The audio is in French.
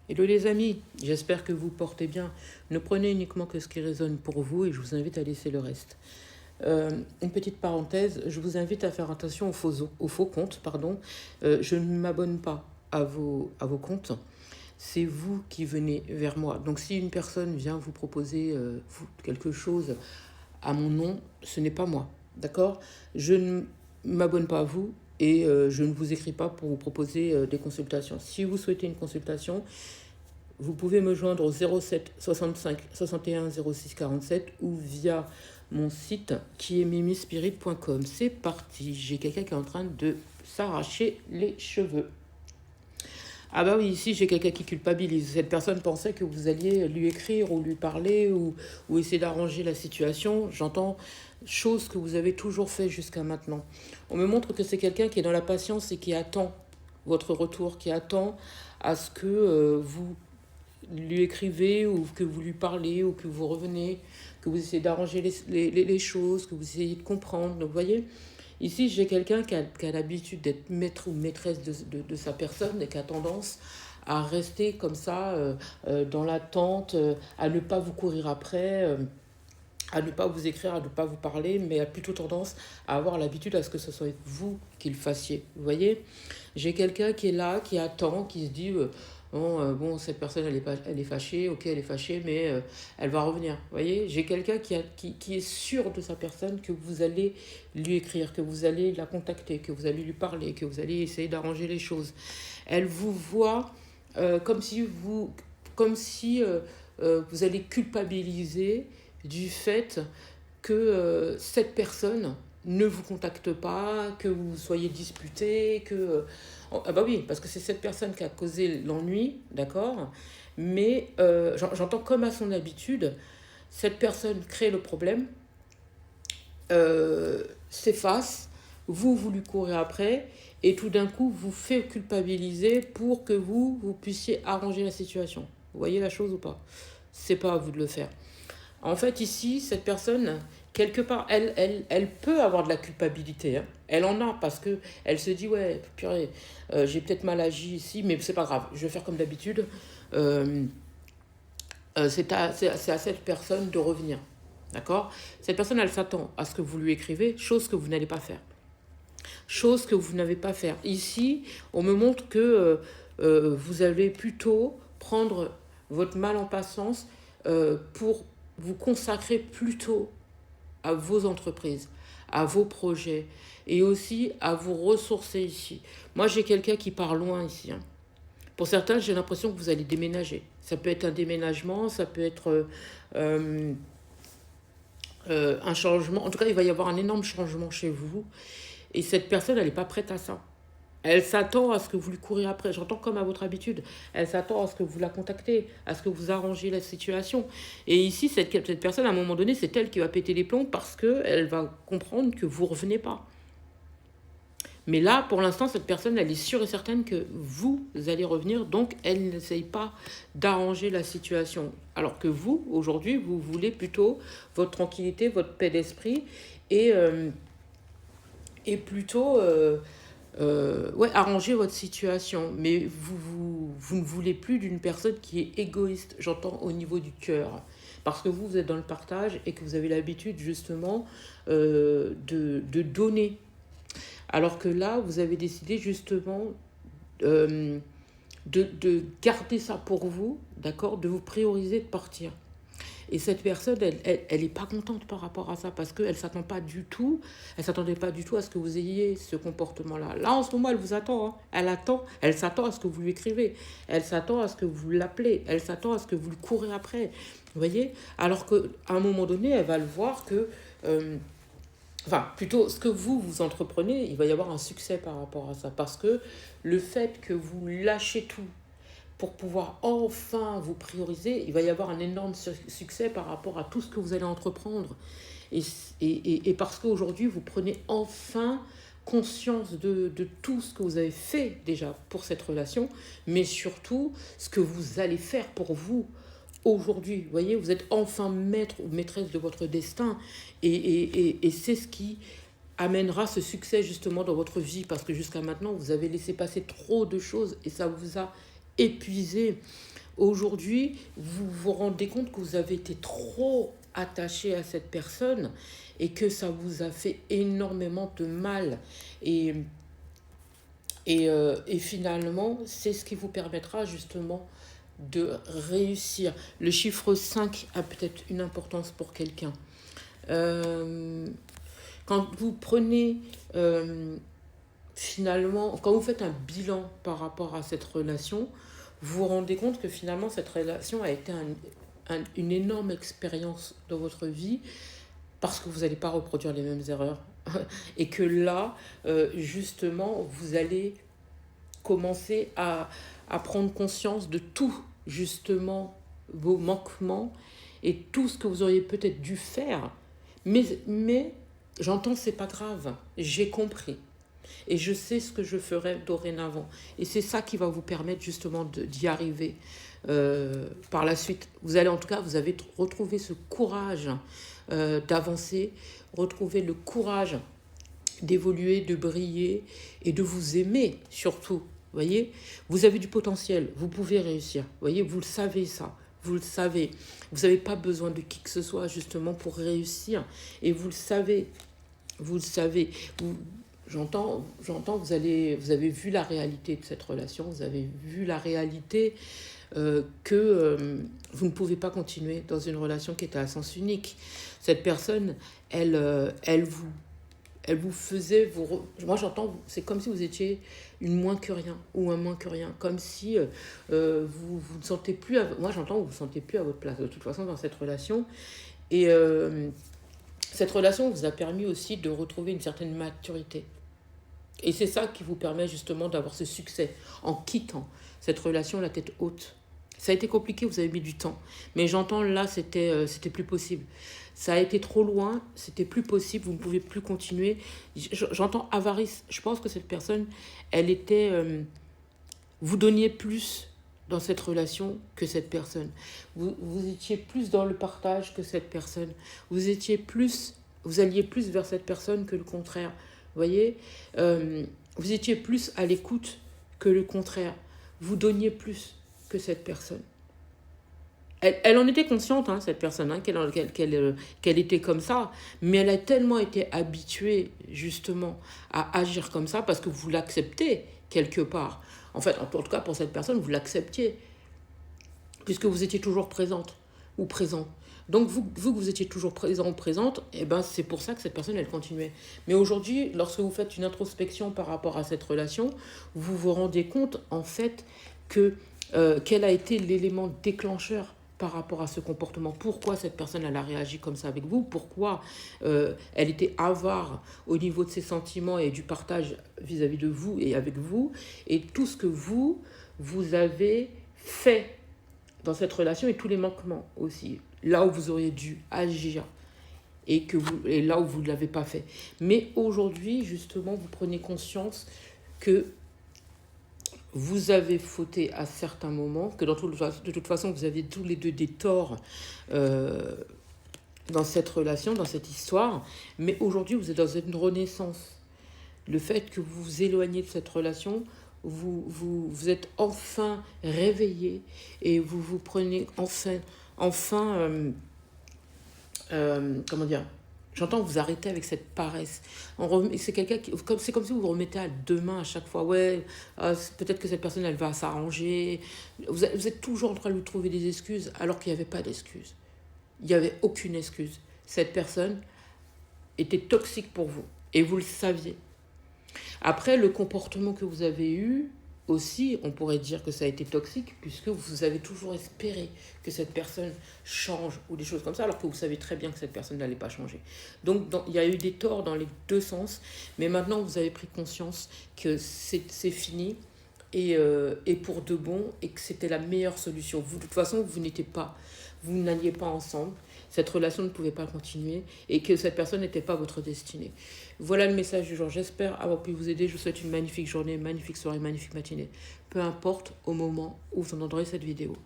Hello les amis, j'espère que vous portez bien. Ne prenez uniquement que ce qui résonne pour vous et je vous invite à laisser le reste. Une petite parenthèse, je vous invite à faire attention aux faux comptes. Pardon. Je ne m'abonne pas à vos comptes. C'est vous qui venez vers moi. Donc si une personne vient vous proposer quelque chose à mon nom, ce n'est pas moi. D'accord? Je ne m'abonne pas à vous et je ne vous écris pas pour vous proposer des consultations. Si vous souhaitez une consultation, vous pouvez me joindre au 07 65 61 06 47 ou via mon site qui est mimispirit.com. C'est parti, j'ai quelqu'un qui est en train de s'arracher les cheveux. Ah bah oui, ici j'ai quelqu'un qui culpabilise. Cette personne pensait que vous alliez lui écrire ou lui parler ou essayer d'arranger la situation. J'entends chose que vous avez toujours fait jusqu'à maintenant. On me montre que c'est quelqu'un qui est dans la patience et qui attend votre retour, qui attend à ce que vous lui écrivez ou que vous lui parlez ou que vous revenez, que vous essayez d'arranger les choses, que vous essayez de comprendre. Donc, vous voyez, ici, j'ai quelqu'un qui a l'habitude d'être maître ou maîtresse de sa personne et qui a tendance à rester comme ça, dans l'attente, à ne pas vous courir après, à ne pas vous écrire, à ne pas vous parler, mais a plutôt tendance à avoir l'habitude à ce que ce soit vous qui le fassiez. Vous voyez, j'ai quelqu'un qui est là, qui attend, qui se dit bon, cette personne elle est fâchée, ok, elle est fâchée, mais elle va revenir. Vous voyez, j'ai quelqu'un qui est sûr de sa personne, que vous allez lui écrire, que vous allez la contacter, que vous allez lui parler, que vous allez essayer d'arranger les choses. Elle vous voit comme si vous allez culpabiliser du fait que cette personne ne vous contacte pas, que vous soyez disputé, ah bah oui, parce que c'est cette personne qui a causé l'ennui, d'accord. Mais j'entends comme à son habitude, cette personne crée le problème, s'efface, vous lui courez après, et tout d'un coup, vous fait culpabiliser pour que vous puissiez arranger la situation. Vous voyez la chose ou pas? C'est pas à vous de le faire. En fait, ici, cette personne, quelque part, elle peut avoir de la culpabilité, hein. Elle en a parce que elle se dit, ouais, purée, j'ai peut-être mal agi ici, mais c'est pas grave, je vais faire comme d'habitude. Euh, c'est à cette personne de revenir. D'accord? Cette personne, elle s'attend à ce que vous lui écrivez, chose que vous n'allez pas faire. Chose que vous n'avez pas faire. Ici, on me montre que vous allez plutôt prendre votre mal en patience pour vous consacrer plutôt à vos entreprises, à vos projets et aussi à vous ressourcer ici. Moi, j'ai quelqu'un qui part loin ici, hein. Pour certains, j'ai l'impression que vous allez déménager. Ça peut être un déménagement, ça peut être euh, un changement. En tout cas, il va y avoir un énorme changement chez vous. Et cette personne, elle n'est pas prête à ça. Elle s'attend à ce que vous lui courez après. J'entends comme à votre habitude. Elle s'attend à ce que vous la contactez, à ce que vous arrangez la situation. Et ici, cette personne, à un moment donné, c'est elle qui va péter les plombs parce qu'elle va comprendre que vous ne revenez pas. Mais là, pour l'instant, cette personne, elle est sûre et certaine que vous allez revenir, donc elle n'essaye pas d'arranger la situation. Alors que vous, aujourd'hui, vous voulez plutôt votre tranquillité, votre paix d'esprit et plutôt ouais, arranger votre situation. Mais vous ne voulez plus d'une personne qui est égoïste, j'entends au niveau du cœur. Parce que vous êtes dans le partage et que vous avez l'habitude justement de donner. Alors que là, vous avez décidé justement euh, de garder ça pour vous, d'accord, de vous prioriser de partir. Et cette personne, elle est pas contente par rapport à ça parce qu'elle s'attend pas du tout, elle s'attendait pas du tout à ce que vous ayez ce comportement-là. Là, en ce moment, elle vous attend, hein. Elle s'attend à ce que vous lui écrivez, elle s'attend à ce que vous l'appelez, elle s'attend à ce que vous le courez après. Vous voyez? Alors qu'à un moment donné, elle va le voir que enfin, plutôt, ce que vous entreprenez, il va y avoir un succès par rapport à ça. Parce que le fait que vous lâchez tout pour pouvoir enfin vous prioriser, il va y avoir un énorme succès par rapport à tout ce que vous allez entreprendre. Et parce qu'aujourd'hui, vous prenez enfin conscience de tout ce que vous avez fait déjà pour cette relation, mais surtout ce que vous allez faire pour vous aujourd'hui. Vous voyez, vous êtes enfin maître ou maîtresse de votre destin. Et c'est ce qui amènera ce succès justement dans votre vie. Parce que jusqu'à maintenant, vous avez laissé passer trop de choses et ça vous a épuisé. Aujourd'hui, vous vous rendez compte que vous avez été trop attaché à cette personne et que ça vous a fait énormément de mal. Et, et finalement, c'est ce qui vous permettra justement de réussir. Le chiffre 5 a peut-être une importance pour quelqu'un. Euh, Quand vous prenez finalement, quand vous faites un bilan par rapport à cette relation, vous vous rendez compte que finalement cette relation a été une énorme expérience dans votre vie parce que vous n'allez pas reproduire les mêmes erreurs. Et que là, justement, vous allez commencer à prendre conscience de tout, justement, vos manquements et tout ce que vous auriez peut-être dû faire. Mais j'entends, c'est pas grave, j'ai compris. Et je sais ce que je ferai dorénavant. Et c'est ça qui va vous permettre justement d'y arriver par la suite. Vous allez en tout cas, vous avez retrouvé ce courage d'avancer, retrouver le courage d'évoluer, de briller et de vous aimer surtout. Vous voyez, vous avez du potentiel, vous pouvez réussir. Vous voyez, vous le savez ça. Vous le savez. Vous n'avez pas besoin de qui que ce soit justement pour réussir. Et vous le savez. Vous le savez. J'entends, vous avez vu la réalité de cette relation, vous avez vu la réalité que vous ne pouvez pas continuer dans une relation qui est à sens unique. Cette personne, elle vous faisait... Moi, j'entends, c'est comme si vous étiez une moins que rien ou un moins que rien. Comme si vous ne sentez plus... Moi, j'entends, vous ne vous sentez plus à votre place, de toute façon, dans cette relation. Et cette relation vous a permis aussi de retrouver une certaine maturité. Et c'est ça qui vous permet justement d'avoir ce succès en quittant cette relation la tête haute. Ça a été compliqué, vous avez mis du temps. Mais j'entends là, c'était plus possible. Ça a été trop loin, c'était plus possible, vous ne pouvez plus continuer. J'entends avarice. Je pense que cette personne, elle était... vous donniez plus dans cette relation que cette personne. Vous étiez plus dans le partage que cette personne. Vous alliez plus vers cette personne que le contraire. Vous voyez, vous étiez plus à l'écoute que le contraire. Vous donniez plus que cette personne. Elle en était consciente, hein, cette personne, hein, qu'elle était comme ça, mais elle a tellement été habituée, justement, à agir comme ça, parce que vous l'acceptez, quelque part. En fait, en tout cas, pour cette personne, vous l'acceptiez, puisque vous étiez toujours présente ou présent. Donc, vous que vous étiez toujours présent ou présente, eh ben, c'est pour ça que cette personne, elle continuait. Mais aujourd'hui, lorsque vous faites une introspection par rapport à cette relation, vous vous rendez compte, en fait, quel a été l'élément déclencheur par rapport à ce comportement. Pourquoi cette personne, elle a réagi comme ça avec vous? Pourquoi elle était avare au niveau de ses sentiments et du partage vis-à-vis de vous et avec vous? Et tout ce que vous avez fait dans cette relation et tous les manquements aussi. Là où vous auriez dû agir et là où vous ne l'avez pas fait. Mais aujourd'hui, justement, vous prenez conscience que vous avez fauté à certains moments, que de toute façon, vous aviez tous les deux des torts dans cette relation, dans cette histoire. Mais aujourd'hui, vous êtes dans une renaissance. Le fait que vous vous éloignez de cette relation, vous êtes enfin réveillé et vous prenez enfin comment dire, j'entends vous arrêter avec cette paresse. C'est comme si vous vous remettez à demain à chaque fois. Ouais, peut-être que cette personne, elle va s'arranger. Vous êtes toujours en train de lui trouver des excuses alors qu'il n'y avait pas d'excuses. Il n'y avait aucune excuse. Cette personne était toxique pour vous et vous le saviez. Après, le comportement que vous avez eu, aussi, on pourrait dire que ça a été toxique, puisque vous avez toujours espéré que cette personne change, ou des choses comme ça, alors que vous savez très bien que cette personne n'allait pas changer. Donc, il y a eu des torts dans les deux sens, mais maintenant, vous avez pris conscience que c'est fini, et pour de bon, et que c'était la meilleure solution. Vous, de toute façon, vous n'alliez pas ensemble, cette relation ne pouvait pas continuer et que cette personne n'était pas votre destinée. Voilà le message du jour. J'espère avoir pu vous aider. Je vous souhaite une magnifique journée, magnifique soirée, magnifique matinée. Peu importe au moment où vous entendrez cette vidéo.